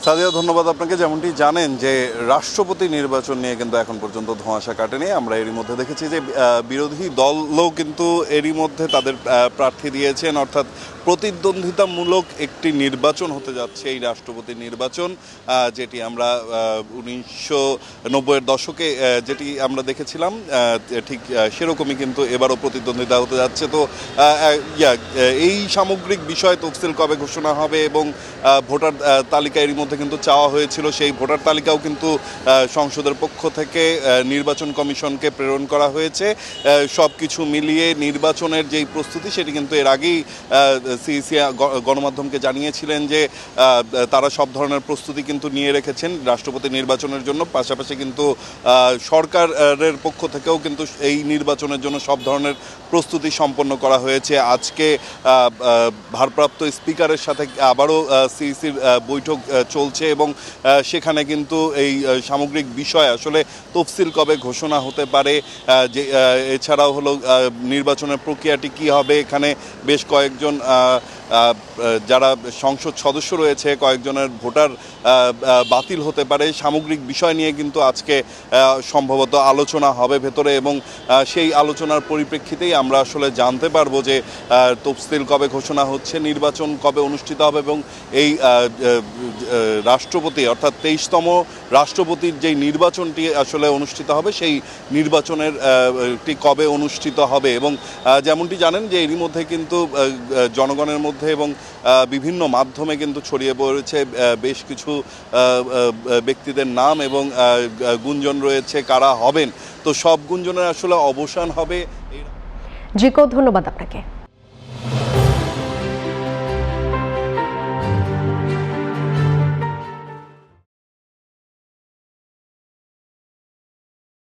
সাদিয়া, ধন্যবাদ আপনাকে। যেমনটি জানেন যে রাষ্ট্রপতি নির্বাচন নিয়ে কিন্তু এখন পর্যন্ত ধোঁয়াশা কাটেনি। আমরা এরই মধ্যে দেখেছি যে বিরোধী দলও কিন্তু এরই মধ্যে তাদের প্রার্থী দিয়েছেন, অর্থাৎ প্রতিদ্বন্দ্বিতামূলক একটি নির্বাচন হতে যাচ্ছে এই রাষ্ট্রপতি নির্বাচন, যেটি আমরা 1990-এর দশকে যেটি আমরা দেখেছিলাম ঠিক সেরকমই কিন্তু এবারও প্রতিদ্বন্দ্বিতা হতে যাচ্ছে। তো এই সামগ্রিক বিষয় তফসিল কবে ঘোষণা হবে এবং ভোটার তালিকা এরই মধ্যে কিন্তু চাওয়া হয়েছিল, সেই ভোটার তালিকাও কিন্তু সংসদের পক্ষ থেকে নির্বাচন কমিশনকে প্রেরণ করা হয়েছে। সব কিছু মিলিয়ে নির্বাচনের যেই প্রস্তুতি সেটি কিন্তু এর আগেই সিইসি গণমাধ্যমকে জানিয়েছিলেন যে তারা সব ধরনের প্রস্তুতি কিন্তু নিয়ে রেখেছেন রাষ্ট্রপতি নির্বাচনের জন্য। পাশাপাশি কিন্তু সরকারের পক্ষ থেকেও কিন্তু এই নির্বাচনের জন্য সব ধরনের প্রস্তুতি সম্পন্ন করা হয়েছে। আজকে ভারপ্রাপ্ত স্পিকারের সাথে আবারও সিইসির বৈঠক চলছে এবং সেখানে কিন্তু এই সামগ্রিক বিষয় আসলে তফসিল কবে ঘোষণা হতে পারে, যে এছাড়াও হলো নির্বাচনের প্রক্রিয়াটি কি হবে, এখানে বেশ কয়েকজন যারা সংসদ সদস্য রয়েছে কয়েকজনের ভোটার বাতিল হতে পারে, সামগ্রিক বিষয় নিয়ে কিন্তু আজকে সম্ভবত আলোচনা হবে ভেতরে এবং সেই আলোচনার পরিপ্রেক্ষিতেই আমরা আসলে জানতে পারবো যে তফসিল কবে ঘোষণা হচ্ছে, নির্বাচন কবে অনুষ্ঠিত হবে এবং এই রাষ্ট্রপতি অর্থাৎ 23তম রাষ্ট্রপতির যেই নির্বাচনটি আসলে অনুষ্ঠিত হবে সেই নির্বাচনের কবে অনুষ্ঠিত হবে। এবং যেমনটি জানেন যে এরই মধ্যে কিন্তু জনগণের মধ্যে এবং বিভিন্ন মাধ্যমে কিন্তু ছড়িয়ে পড়েছে বেশ কিছু ব্যক্তিদের নাম এবং গুঞ্জন রয়েছে কারা হবেন। তো সব গুঞ্জনের আসলে অবসান হবে। জিকো, ধন্যবাদ আপনাকে।